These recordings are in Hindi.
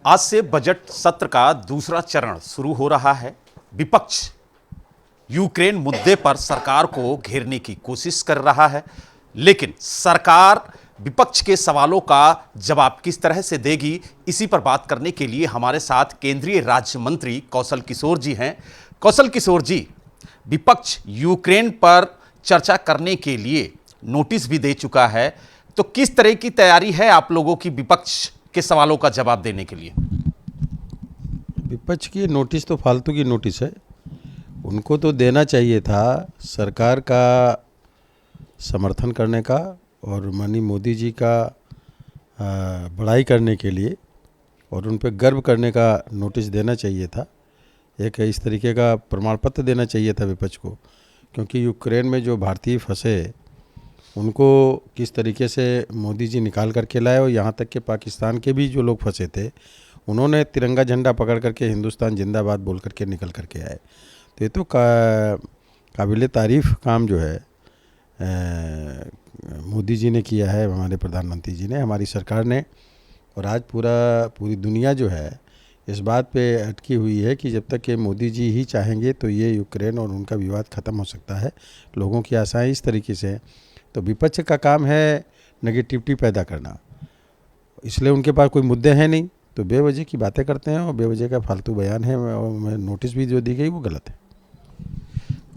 आज से बजट सत्र का दूसरा चरण शुरू हो रहा है। विपक्ष यूक्रेन मुद्दे पर सरकार को घेरने की कोशिश कर रहा है, लेकिन सरकार विपक्ष के सवालों का जवाब किस तरह से देगी, इसी पर बात करने के लिए हमारे साथ केंद्रीय राज्य मंत्री कौशल किशोर जी हैं। कौशल किशोर जी, विपक्ष यूक्रेन पर चर्चा करने के लिए नोटिस भी दे चुका है, तो किस तरह की तैयारी है आप लोगों की विपक्ष के सवालों का जवाब देने के लिए? विपक्ष की नोटिस तो फालतू की नोटिस है। उनको तो देना चाहिए था सरकार का समर्थन करने का और माननीय मोदी जी का बड़ाई करने के लिए और उन पर गर्व करने का नोटिस देना चाहिए था। एक इस तरीके का प्रमाण पत्र देना चाहिए था विपक्ष को, क्योंकि यूक्रेन में जो भारतीय फंसे उनको किस तरीके से मोदी जी निकाल करके लाए, और यहाँ तक कि पाकिस्तान के भी जो लोग फंसे थे उन्होंने तिरंगा झंडा पकड़ करके हिंदुस्तान जिंदाबाद बोल करके निकल करके आए। तो ये तो काबिल तारीफ़ काम जो है मोदी जी ने किया है, हमारे प्रधानमंत्री जी ने, हमारी सरकार ने। और आज पूरी दुनिया जो है इस बात पे अटकी हुई है कि जब तक कि मोदी जी ही चाहेंगे तो ये यूक्रेन और उनका विवाद ख़त्म हो सकता है। लोगों की आशाएं इस तरीके से हैं। तो विपक्ष का काम है नेगेटिविटी पैदा करना, इसलिए उनके पास कोई मुद्दे हैं नहीं, तो बेवजह की बातें करते हैं और बेवजह का फालतू बयान है। और नोटिस भी जो दी गई वो गलत है।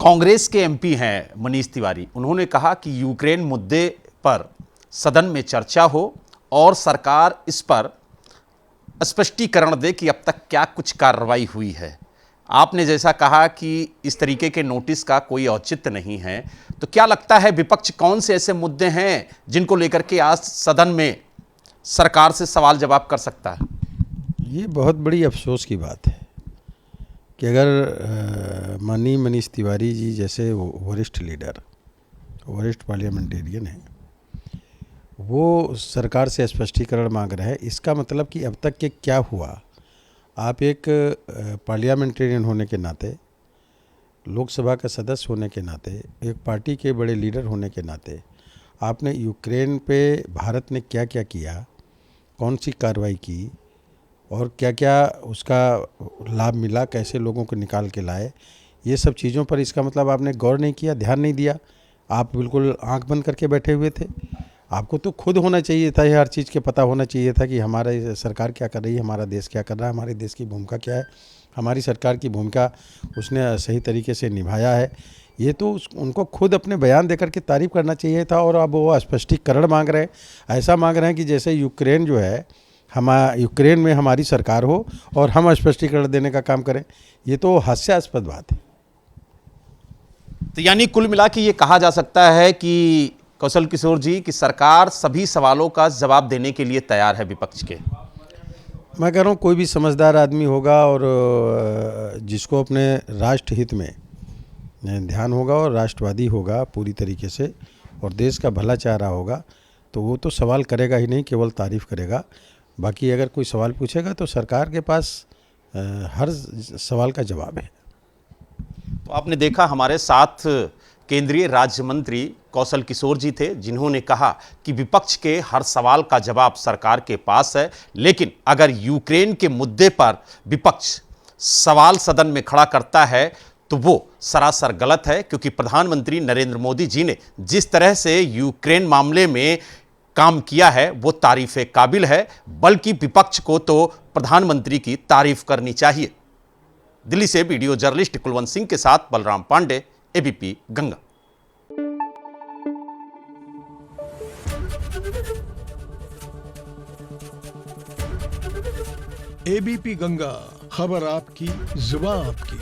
कांग्रेस के एमपी हैं मनीष तिवारी, उन्होंने कहा कि यूक्रेन मुद्दे पर सदन में चर्चा हो और सरकार इस पर स्पष्टीकरण दे कि अब तक क्या कुछ कार्रवाई हुई है। आपने जैसा कहा कि इस तरीके के नोटिस का कोई औचित्य नहीं है, तो क्या लगता है विपक्ष कौन से ऐसे मुद्दे हैं जिनको लेकर के आज सदन में सरकार से सवाल जवाब कर सकता है? ये बहुत बड़ी अफसोस की बात है कि अगर माननीय मनीष तिवारी जी जैसे वरिष्ठ लीडर, वरिष्ठ पार्लियामेंटेरियन हैं, वो सरकार से स्पष्टीकरण मांग रहे हैं, इसका मतलब कि अब तक के क्या हुआ। आप एक पार्लियामेंटेरियन होने के नाते, लोकसभा का सदस्य होने के नाते, एक पार्टी के बड़े लीडर होने के नाते, आपने यूक्रेन पे भारत ने क्या क्या किया, कौन सी कार्रवाई की और क्या क्या उसका लाभ मिला, कैसे लोगों को निकाल के लाए, ये सब चीज़ों पर इसका मतलब आपने गौर नहीं किया, ध्यान नहीं दिया। आप बिल्कुल आंख बंद करके बैठे हुए थे। आपको तो खुद होना चाहिए था, ये हर चीज़ के पता होना चाहिए था कि हमारा सरकार क्या कर रही है, हमारा देश क्या कर रहा है, हमारे देश की भूमिका क्या है, हमारी सरकार की भूमिका उसने सही तरीके से निभाया है। ये तो उनको खुद अपने बयान देकर के तारीफ़ करना चाहिए था। और अब वो स्पष्टीकरण मांग रहे हैं, ऐसा मांग रहे हैं कि जैसे यूक्रेन जो है यूक्रेन में हमारी सरकार हो और हम स्पष्टीकरण देने का काम करें। ये तो हास्यास्पद बात है। तो यानी कुल मिला के ये कहा जा सकता है कि कौशल किशोर जी की सरकार सभी सवालों का जवाब देने के लिए तैयार है विपक्ष के। मैं कह रहा हूँ कोई भी समझदार आदमी होगा और जिसको अपने राष्ट्र हित में ध्यान होगा और राष्ट्रवादी होगा पूरी तरीके से और देश का भला चाह रहा होगा, तो वो तो सवाल करेगा ही नहीं, केवल तारीफ़ करेगा। बाकी अगर कोई सवाल पूछेगा तो सरकार के पास हर सवाल का जवाब है। तो आपने देखा हमारे साथ केंद्रीय राज्य मंत्री कौशल किशोर जी थे, जिन्होंने कहा कि विपक्ष के हर सवाल का जवाब सरकार के पास है, लेकिन अगर यूक्रेन के मुद्दे पर विपक्ष सवाल सदन में खड़ा करता है तो वो सरासर गलत है, क्योंकि प्रधानमंत्री नरेंद्र मोदी जी ने जिस तरह से यूक्रेन मामले में काम किया है वो तारीफ़े काबिल है, बल्कि विपक्ष को तो प्रधानमंत्री की तारीफ करनी चाहिए। दिल्ली से वीडियो जर्नलिस्ट कुलवंत सिंह के साथ बलराम पांडे, एबीपी गंगा। एबीपी गंगा, खबर आपकी, जुबान आपकी।